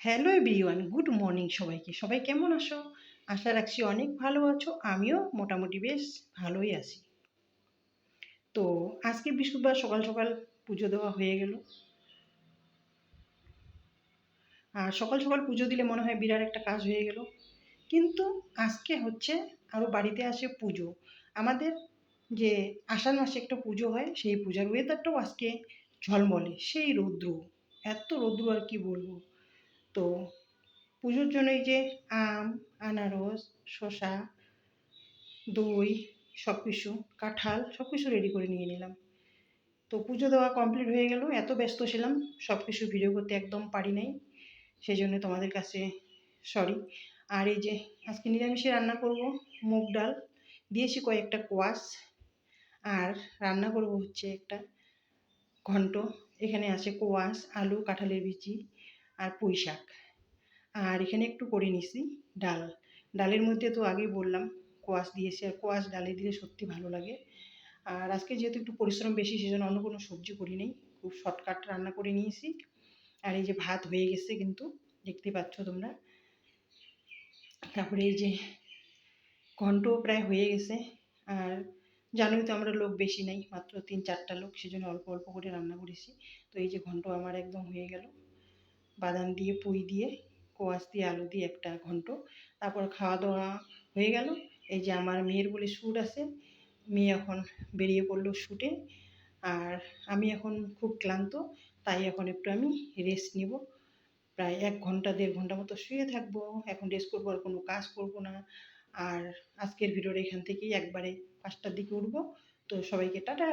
Hello everyone, good morning সবাইকে। সবাই কেমন আছো? আশা রাখছি অনেক ভালো আছো। আমিও মোটামুটি বেশ ভালোই আছি। তো আজকে বৃহস্পতিবার সকাল সকাল পুজো দেওয়া হয়ে গেল। আর সকাল সকাল পুজো দিলে মনে হয় বিরাট একটা কাজ হয়ে গেল। কিন্তু আজকে হচ্ছে আরও বাড়িতে আসে পুজো। আমাদের যে আষাঢ় মাসে একটা পুজো হয়, সেই পূজার ওয়েদারটাও আজকে ঝলমলে, সেই রৌদ্র, এত রৌদ্র আর কি বলবো। তো পুজোর জন্য এই যে আম, আনারস, শসা, দই, সব কিছু, কাঁঠাল সব কিছু রেডি করে নিয়ে নিলাম। তো পুজো দেওয়া কমপ্লিট হয়ে গেল। এত ব্যস্ত ছিলাম, সব কিছু ভিডিও করতে একদম পারি নাই, সেই জন্য তোমাদের কাছে সরি। আর এই যে আজকে নিরামিষে রান্না করব মুগ ডাল, দিয়েছি কয়েকটা কোয়াশ, আর রান্না করব হচ্ছে একটা ঘন্ট। এখানে আছে কোয়াশ, আলু, কাঁঠালের বিচি আর পুঁই শাক। আর এখানে একটু করে নিছি ডাল। ডালের মধ্যে তো আগেই বললাম কোয়াশ দিয়েছি, আর কোয়াশ ডালে দিলে সত্যি ভালো লাগে। আর আজকে যেহেতু একটু পরিশ্রম বেশি, সেজন্য অন্য কোনো সবজি করি নেই, খুব শর্টকাট রান্না করে নিয়েছি। আর এই যে ভাত হয়ে গেছে, কিন্তু দেখতে পাচ্ছ তোমরা। তারপরে এই যে ঘন্ট প্রায় হয়ে গেছে। আর জানোই তো আমরা লোক বেশি নাই, মাত্র 3-4টা লোক, সেজন্য অল্প অল্প করে রান্না করেছি। তো এই যে ঘন্ট আমার একদম হয়ে গেল, বাদাম দিয়ে, পুঁই দিয়ে, কোয়াশ দিয়ে, আলু দিয়ে একটা ঘন্ট। তারপর খাওয়া দাওয়া হয়ে গেল। এই যে আমার মেয়ের বলে শ্যুট আছে, মেয়ে এখন বেরিয়ে পড়লো শ্যুটে। আর আমি এখন খুব ক্লান্ত, তাই এখন একটু আমি রেস্ট নিব। প্রায় 1 ঘন্টা 1.5 ঘন্টা মতো শুয়ে থাকবো। এখন রেস্ট করবো, আর কোনো কাজ করব না। আর আজকের ভিডিওটা এখান থেকেই একবারে 5টার দিকে উঠবো। তো সবাইকে টাটা।